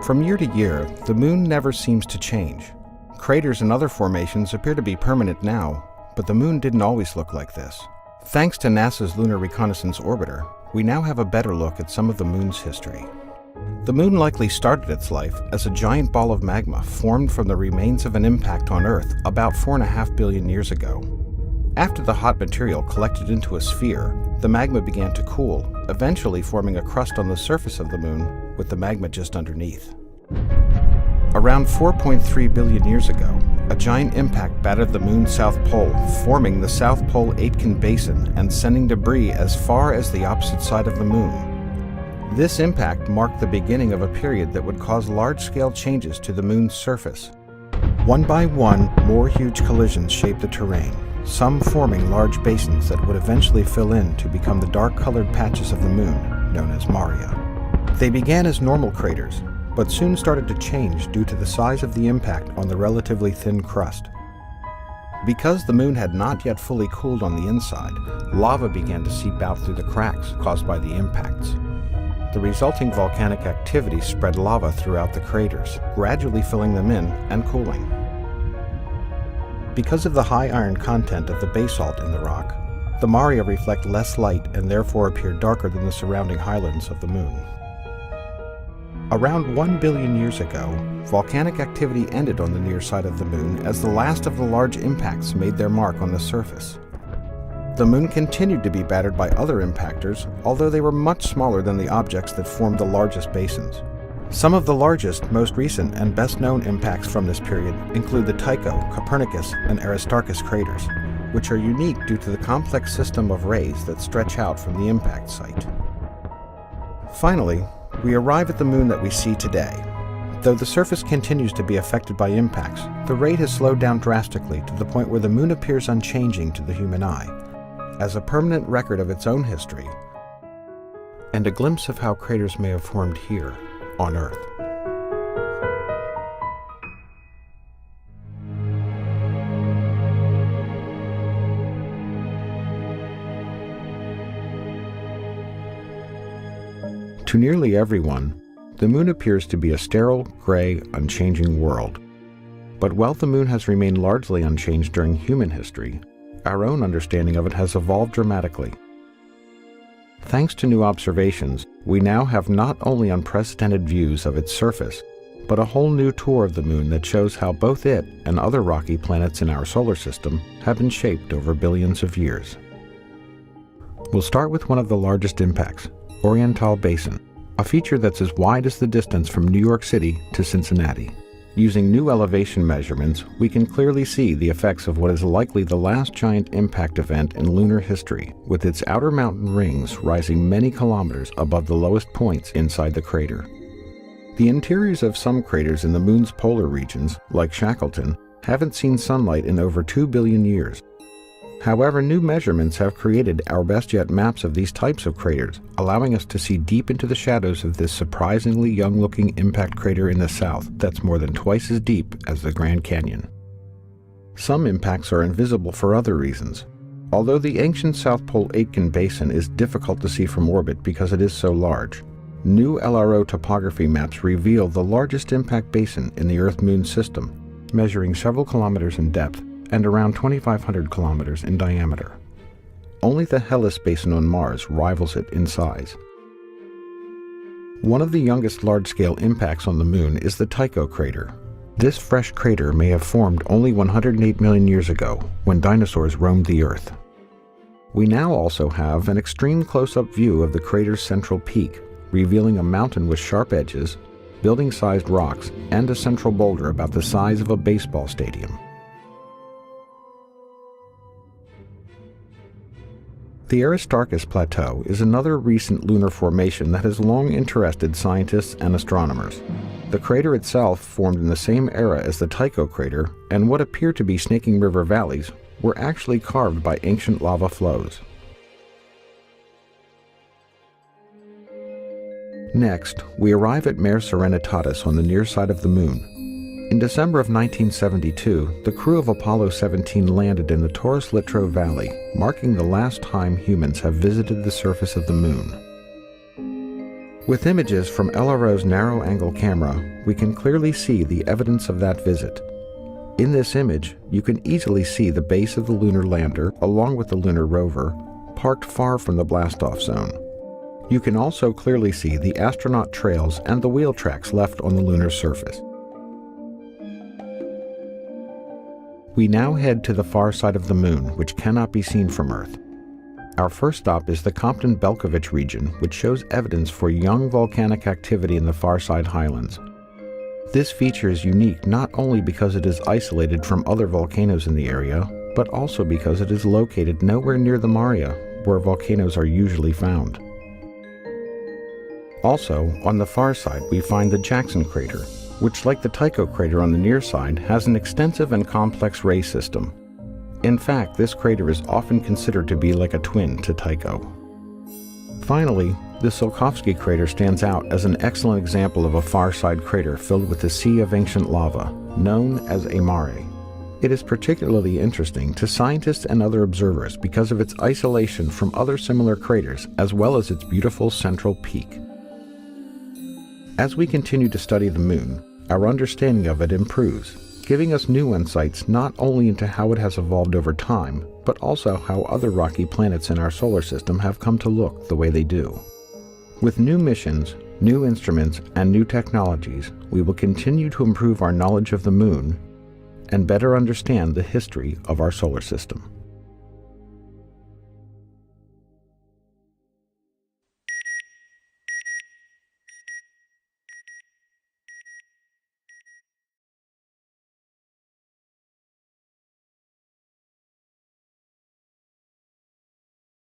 From year to year, the Moon never seems to change. Craters and other formations appear to be permanent now, but the Moon didn't always look like this. Thanks to NASA's Lunar Reconnaissance Orbiter, we now have a better look at some of the Moon's history. The Moon likely started its life as a giant ball of magma formed from the remains of an impact on Earth about 4.5 billion years ago. After the hot material collected into a sphere, the magma began to cool, eventually forming a crust on the surface of the Moon with the magma just underneath. Around 4.3 billion years ago, a giant impact battered the Moon's south pole, forming the South Pole Aitken Basin and sending debris as far as the opposite side of the Moon. This impact marked the beginning of a period that would cause large-scale changes to the Moon's surface. One by one, more huge collisions shaped the terrain, some forming large basins that would eventually fill in to become the dark-colored patches of the Moon, known as maria. They began as normal craters, but soon started to change due to the size of the impact on the relatively thin crust. Because the Moon had not yet fully cooled on the inside, lava began to seep out through the cracks caused by the impacts. The resulting volcanic activity spread lava throughout the craters, gradually filling them in and cooling. Because of the high iron content of the basalt in the rock, the maria reflect less light and therefore appear darker than the surrounding highlands of the Moon. Around 1 billion years ago, volcanic activity ended on the near side of the Moon as the last of the large impacts made their mark on the surface. The Moon continued to be battered by other impactors, although they were much smaller than the objects that formed the largest basins. Some of the largest, most recent, and best-known impacts from this period include the Tycho, Copernicus, and Aristarchus craters, which are unique due to the complex system of rays that stretch out from the impact site. Finally, we arrive at the Moon that we see today. Though the surface continues to be affected by impacts, the rate has slowed down drastically to the point where the Moon appears unchanging to the human eye, as a permanent record of its own history, and a glimpse of how craters may have formed here on Earth. To nearly everyone, the Moon appears to be a sterile, gray, unchanging world. But while the Moon has remained largely unchanged during human history, our own understanding of it has evolved dramatically. Thanks to new observations, we now have not only unprecedented views of its surface, but a whole new tour of the Moon that shows how both it and other rocky planets in our solar system have been shaped over billions of years. We'll start with one of the largest impacts, Oriental Basin, a feature that's as wide as the distance from New York City to Cincinnati. Using new elevation measurements, we can clearly see the effects of what is likely the last giant impact event in lunar history, with its outer mountain rings rising many kilometers above the lowest points inside the crater. The interiors of some craters in the Moon's polar regions, like Shackleton, haven't seen sunlight in over 2 billion years. However, new measurements have created our best yet maps of these types of craters, allowing us to see deep into the shadows of this surprisingly young-looking impact crater in the south that's more than twice as deep as the Grand Canyon. Some impacts are invisible for other reasons. Although the ancient South Pole Aitken Basin is difficult to see from orbit because it is so large, new LRO topography maps reveal the largest impact basin in the Earth-Moon system, measuring several kilometers in depth and around 2,500 kilometers in diameter. Only the Hellas Basin on Mars rivals it in size. One of the youngest large-scale impacts on the Moon is the Tycho crater. This fresh crater may have formed only 108 million years ago, when dinosaurs roamed the Earth. We now also have an extreme close-up view of the crater's central peak, revealing a mountain with sharp edges, building-sized rocks, and a central boulder about the size of a baseball stadium. The Aristarchus Plateau is another recent lunar formation that has long interested scientists and astronomers. The crater itself formed in the same era as the Tycho crater, and what appear to be snaking river valleys were actually carved by ancient lava flows. Next, we arrive at Mare Serenitatis on the near side of the Moon. In December of 1972, the crew of Apollo 17 landed in the Taurus-Littrow Valley, marking the last time humans have visited the surface of the Moon. With images from LRO's narrow-angle camera, we can clearly see the evidence of that visit. In this image, you can easily see the base of the lunar lander, along with the lunar rover, parked far from the blastoff zone. You can also clearly see the astronaut trails and the wheel tracks left on the lunar surface. We now head to the far side of the Moon, which cannot be seen from Earth. Our first stop is the Compton-Belkovich region, which shows evidence for young volcanic activity in the far side highlands. This feature is unique not only because it is isolated from other volcanoes in the area, but also because it is located nowhere near the Maria, where volcanoes are usually found. Also, on the far side we find the Jackson crater, which, like the Tycho crater on the near side, has an extensive and complex ray system. In fact, this crater is often considered to be like a twin to Tycho. Finally, the Tsiolkovsky crater stands out as an excellent example of a far side crater filled with a sea of ancient lava, known as a mare. It is particularly interesting to scientists and other observers because of its isolation from other similar craters, as well as its beautiful central peak. As we continue to study the Moon, our understanding of it improves, giving us new insights not only into how it has evolved over time, but also how other rocky planets in our solar system have come to look the way they do. With new missions, new instruments, and new technologies, we will continue to improve our knowledge of the Moon and better understand the history of our solar system.